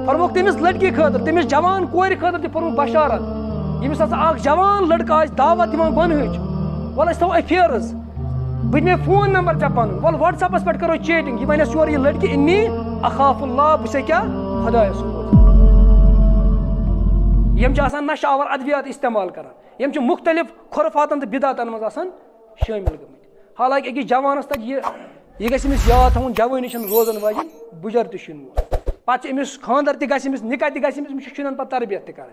फरमोक तमिस लड़की खतर तमिस जवान कोर खतर ति फरमोक बशारत यमिस जवान लड़का दावत दिवान गुनहच वल थो अफेयर्स बह मे फोन नंबर ऐ पन वल व्हाट्सएपस पे करो चैटिंग यह वनस योर यह लड़की इन्नी अखाफुल्लाह बह क्या खुदायस यम नशा आवर अद्वियात इस्तेमाल कर यम मुख्तलिफ खुरफातन तो बिदातन मज शामिल गमत हालांकि अकिस जवानस तक यह गमिस याद थवन जवानी रोजन वाजिन बुजर तुन पे अमिस खानदर तमिस निकाह तमिस शुरन पे तरबियत कर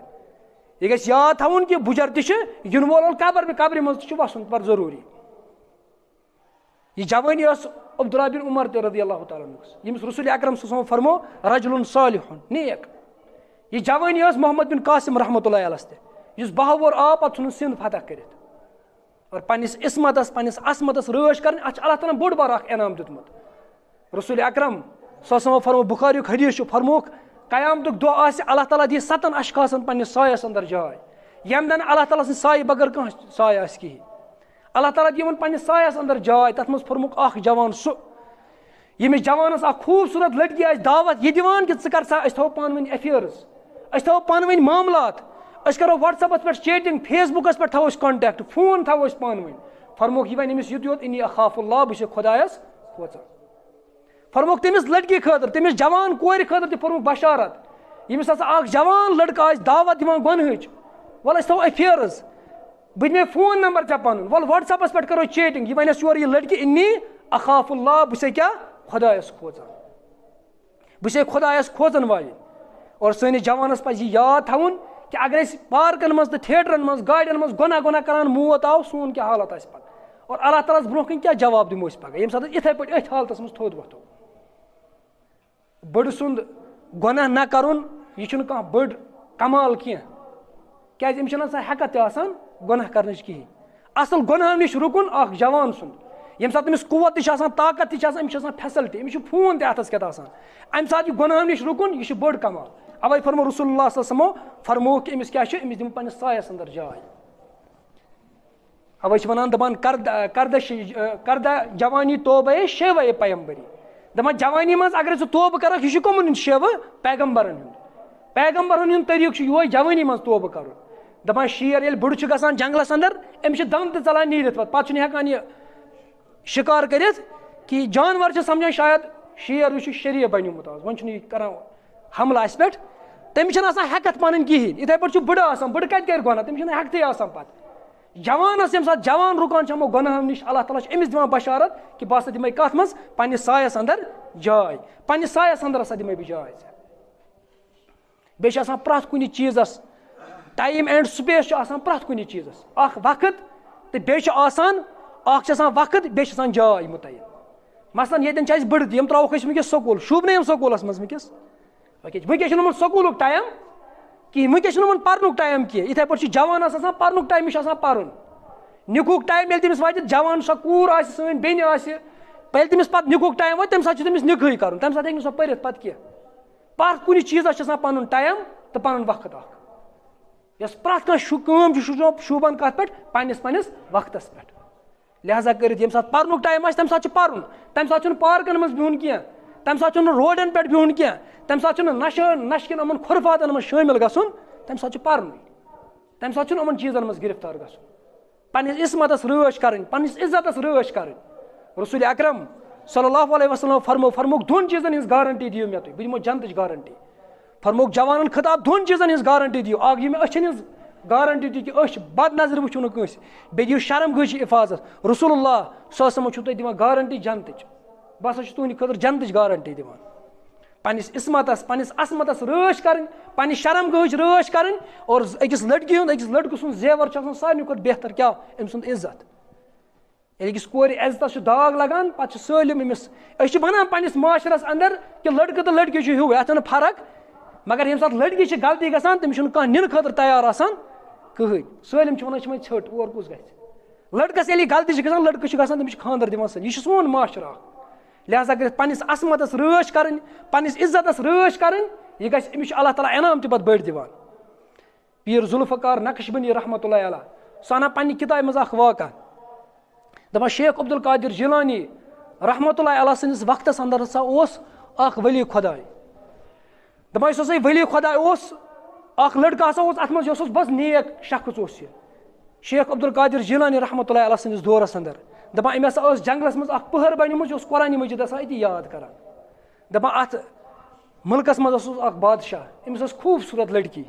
यह गस याद थवन कि बुजर तुन वोल कब्र मज वसन पर जरूरी यह जवानी अब्दुल्लाह बिन उमर रज़ियल्लाहु तआला अन्हु यमिस रसूल अकरम सल्लल्लाहु अलैहि वसल्लम फरमो रजुलुन सालिहुन नेक यह जवानी मोहम्मद बिन कासिम रहमतुल्लाह अलैह ते बह वोर आ पे इन सिंध फतह कर और पन्निस इसमतस पन्निस असमतस रश कर अल्लाह ताला बोड़ बार इनाम दितमुत रसूल अकरम सल्लल्लाहु फरमो बुखारी हदीस फरमोक कयामतुक दो अल्लाह ताला दी 7 अशखासन पन्निस सायस अंदर जाय यम दन अल्लाह ताला से साय बगर कह साय आस कहीं अल्लाह ताला दिवन पन्निस सायस अंदर जाय तथ मज फरमोक जवान सु यमिस जवानस खूबसूरत लड़की आज दावत यह दिवान कि कर सा थो पान वन अफेयर्स थो पान वन मामलात करो व्हाट्सएपस पे चैटिंग फेसबुकस पे थो कॉन्टैक्ट फोन थो पान वन फरमोक यह वन युत योत इन्नी अखाफुल्लाह बह खुदायस खोचा फरमोक तमिस लड़की खतर तमिस जवान कोर खतर ति फरमोक बशारत यमिस जवान लड़का आज दावत दिवान गुनहच वल थो अफेयर्स बह मे फोन नंबर ऐ पन वल व्हाट्सएपस पे करो चैटिंग यह वनस योर यह लड़की इन्नी अखाफुल्लाह बह क्या खुदायस खोचा बह खुदायस खोचन वाल और सैनिस जवानस पे याद थवन कि अगर पार्कन मज तो थिएटरन मज गाड़ियन मज गुनाह गुनाह करान मौत आव सोन क्या हालत आस पे और अल्लाह ताला ब्रोह कन क्या जवाब दिमो पगह ये साथ इथे पे अथ हालत मज थोद वथो बड़ सुंद गुनाह न करुन यह कह बड़ कमाल कह क्या हेकत आसान गुनाह करने कहीं असल गुनाह नश रुकुन जवान सुंद ये सात अमिस कुवत ताकत अमिस फैसलिटी अमिस फोन तथस क्या अमि सात गुनाह नश रुकुन यह बड़ कमाल अवे फरमो रसूलुल्लाह सल्लल्लाहु अलैहि वसल्लम फरमो कि अमिस क्या अमिस दिम पन्निस सायस अंदर जाय अवे वनान दपान करदा जवानी तोबे शेवे पैगंबरी दपान जवानी मज अगर सह तोब कर यह कमुन शेव पैगंबरन हुंद तरीक यो जवानी मज तोब कर दपान शेर ये बुड़ गसान जंगलस अंदर अमिस दम तो चलान नीरित पे हेकान यह शिकार कर कि जानवर समझान शायद शेर यह शरीफ बनमुत वन कर हमला अस पे तमिस हेकत पन कहें इथे पे बुड़ बुड़ कत कर गुनाह तमिस हेकत पे जवानस ये जवान रुकान हमो गुनाह नश अल्लाह ताला अमिस दिवान बशारत कि बह दिमे कत मज पन्निस सायस अंदर जाय पन्निस सायस अंदर हसा दिमे बह जाय बेश प्रथ कुन चीजस टाइम एंड स्पेस प्रथ कुन चीजस वक्त तो बेच वक्त बेच जाय मुतयन मसलन ये बड़ यम त्रोक वनस स्कूल शुभ ने स्कूलस मज वनस वनस स्कूल टाइम कहीं वनस पर्न टाइम कह इथे पे जवानस पर्न टाइम यह पर्न निकुक टाइम ये तमिस वात जवान सो कूर सन बेन पे तमिस पे निकुक टाइम वो तम तमिस निकह कर तम हे सो पढ़ पे कह प्रथ कुन चीजस पन टाइम तो पन वक्त यस प्रथ कम शुबन कत पे पन्निस पन्निस वक्तस पे लिहाजा कर ये पर्न टाइम तम सात पर्न तम सात पार्कन मज बिहुन कह तम सात रोडन पे बिहुन कह तम सात नश किन अमन खुरफातन मज शामिल गसन तम सात पर्न तम सात अमन चीजन मज गिरफ्तार गसन पन्निस इसमतस रश कर पन्निस इज्जतस रश कर रसूल अकरम सल्लल्लाहु अलैहि वसल्लम फरमोक दोन चीजन हज गारंटी दियो मे तुम बह जनत गारंटी फरमोक जवानन खिताब दोन चीजन हज गारंटी दियो मे अछन हज गारंटी दी कि बद नजर वो ना कंस बे दिव शर्म गश हिफाजत रसूलुल्लाह सल्लल्लाहु अलैहि वसल्लम दिवान गारंटी जनत बह तुंद खतर जनत गारंटी दिवान पन्निस इसमतस पन्निस असमतस रश कर पन्निस शर्म गश रश कर और अकिस लड़की अकिस लड़क सुन जेवर सारे खुद बेहतर क्या अम सुंद इज्जत अकिस कोर इज्जत दाग लगान पे सलम अमिस वन पन्निस माशरस अंदर कि लड़क तो लड़की हूँ अत फर्क मगर ये सात लड़की गलती गसान तमिस कह निन खतर तैयार आसान कहें सलम वन छट और कुछ गि लड़कस ये गलती गसान लड़क गसान तमिस खानदर दिवान यह सोन माशर लिहाजा कर पन्निस असमतस रश कर पन्निस इज्जतस रश कर यह गमिस अल्लाह ताला इनाम ते बड़ दिवान पीर जुल्फकार नक्शबंदी रहमतुल्लाह अलैह सह पन्ने किताब मज वाक़ा दपान शेख अब्दुल कादिर जिलानी रहमतुल्लाह अलैह सनिस वक्तस अंदर हसा वली खुदाय दपान यस हसा वली खुदा अख लड़का हसा अत मज बस नेक शख्स शेख अब्दुल कादिर जिलानी रहमतुल्लाह अलैह सन्दिस दौरस अंदर दपान अम हसा जंगलस मज पहर बनिमुत कुरान मजीद अति याद करान दपान अत मुल्कस मज बादशाह अमिस खूबसूरत लड़की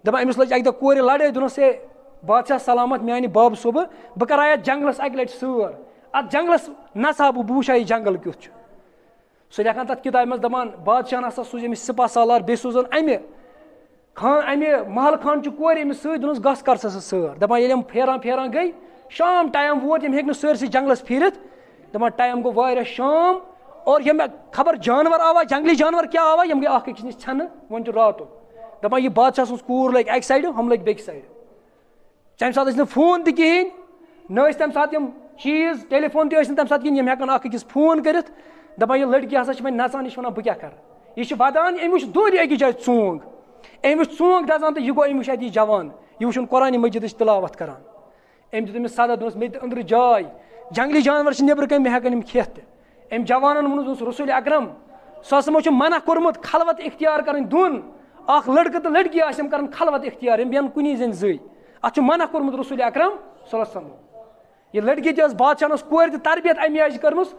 दपान अमिस लज अक कोर लड़े दोनस से बादशाह सलामत मानी बाब सोब बह कर जंगलस अक लट सर अत जंगलस नसा बह वुचा यह जंगल क्युथ सह लेखान तथ किताब मज दपान बादशाह हसा सूज अमिस सिपा सालार बे सोजन अमे महल खान कोर अमिस सत गस कर सर दपान ये फेरान फेरान गई शाम टाइम वोत यम हेक सरसी जंगलस फिरत दपान टाइम गो वारिया शाम और यम खबर जानवर आवा जंगली जानवर क्या आवा यम गई अकिस नश छन वन रात दपान यह बादशाह सज कूर लग अक साइड हम लग बेक साइड तम सात फोन तहन न तम सात चीज टेलीफोन तम सात यम हेकान अकिस फोन कर दपान यह लड़की हसा वो नचान यह वन बह क्या कर यह वदान अम वो दूर अकि जाए चोंग अम वो चोंग दजान तो यह गो अम वो अति जवान यह वो कुरान मजीद तिलावत करान अम दित अमिस सदा दोस मे अंदर जाय जंगली जानवर नबर कन मे हेकन खेत अम जवानन वोन रसूल अकरम सो मना कोर्मुत खलवत इख्तियार कर दुन अख लड़का तो लड़की आम कर खलवत इख्तियार बेन कुनी जन जई अत मना कोर्मुत रसूल अकरम सल्लल्लाहु यह लड़की तस बादशाह कोर तरबियत अमे आज कर्मस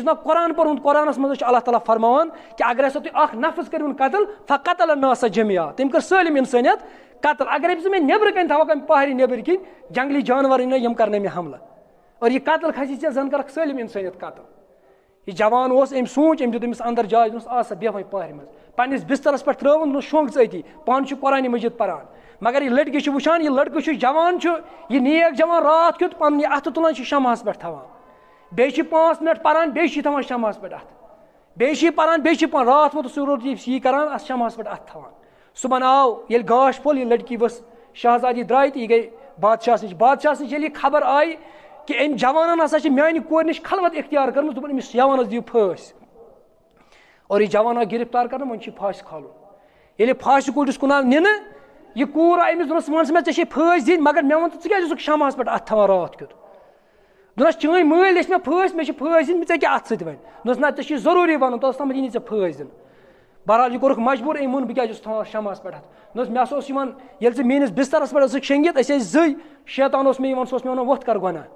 ना कुरान पढ़ कुरानस मज अल्लाह ताला फरमान कि अगर हसा तुम नफ्स कर कतल फ़क़तल नास जमिया तम कर सालिम इंसानियत कतल अगर मे नबर कन थवक पहाड़ी नबर कि जंगली जानवर यम कर मे हमला और यह कतल खसी जन कर सालिम इंसानियत कतल यह जवान अम सोच अम दित अंदर जाय बेह पहाड़ मज पन्निस बिस्तरस पे त्रुन शोंग अति पान कुरान मजीद परान मगर यह लड़की वुचान यह लड़का जवान यह नेक जवान रात क्युत पन अथ तुलान शमहस पे थवान बे 5 मिनट परान बे थवान शमहस पे अथ बे परान बे रात वो सूरत यह करान अस शमहस पे अथ थवान सुबह आव ये गाश पोल यह लड़की वस शहजादी द्राय तो यह गई बादशाह ये खबर आई कि अम जवान हसा मानि कोर नश खलवत इख्तियार कर अमिस जवानस दिव फांस और यह जवान गिरफ्तार कर वो फांस खालुन ये फांस कूटिस कुन नीन यह कूर अमिस दोनस वन मे ऐसे फांस दिन मगर मे वो क्या शमहस पे अथ थवान रात क्युत दोनस चन मल मे फांस मे फांस दिन ऐ क्या अत सत वन दोस ना ऐ जरूरी वन तोस तम यी फांस दिन बहरहाल यह कोर्क मजबूर अम वो क्या थवान शमहस पे अथ दोस मे ये मेस बिस्तरस पे शेंगित जई शैतान मे मे वन वोथ कर गुनाह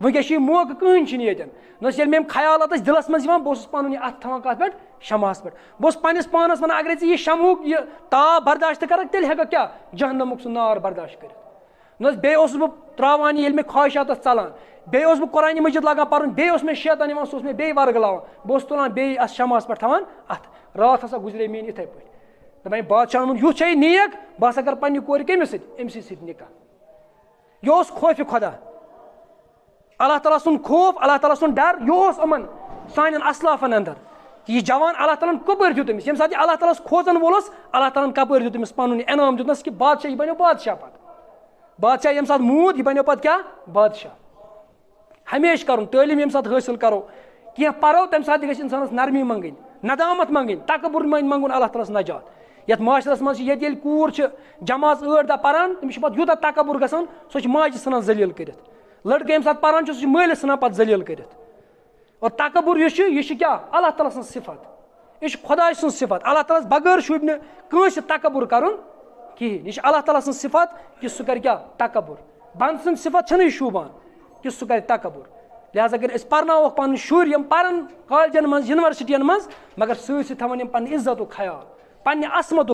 वनकस मौक कहीं ये मे ख्याल दिलस मज बस पन अथ थवान कत पे शमहस पे बस पन्निस पानस वन अगर यह शमुक यह ताप बर्दाश्त कर तेल हेक क्या जहन्नमुक सह नार बर्दाश्त कर बे बह त्रावान ये मे ख्वाहिशात चलान बे बह कुरान मजीद लागान पढ़ बे मे शैतान सह मे बे वर्गलावान बस तुलान बे शमहस पे थवान अथ रात हसा गुजरे मेन इथे पे दपान बादशाह वोन युथ नेक बह हसा कर पन्ने कोर कमिस सत निकाह यह खौफ खुदा अल्लाह ताला सुन खौफ अल्लाह ताला सुन डर यह अमन सान असलाफन अंदर कि यह जवान अल्लाह ताला कपर दित अमिस ये सात अल्लाह ताला खोजन वोल अल्लाह ताला कपर दित अमिस पन इनाम दितनस कि बादशाह यह बनो बादशाह पे बादशाह ये सात मूद यह बनो पे क्या बादशाह हमेशा कर तालीम ये सात हासिल करो कह पो तम सात गई इंसानस नरमी मंगन नदामत मंगन तकबुर मंगुन अल्लाह ताला नजात ये माशरस मज ये कूर जमात 8 दह परान तमिस पे यूत तकबुर गसान सह माज सान जलील कर लड़के ये सात परान सह मलिस सान पे जलील कर और तकबुर यह क्या अल्लाह ताला सं सिफत यह खुदा सं सिफत अल्लाह ताला बगैर शुभ कंस तकबुर कर कहें यह अल्लाह ताला सं सिफत कि सह कर क्या तकबुर बंद सं सिफत शूबान कि सह कर तकबुर लिहाजा अगर पर्नोक पन शुर पान कॉलेजन मज यूनिवर्सिटियन मज मगर सत थवन पन इज्जत ख्याल पन्ने असमत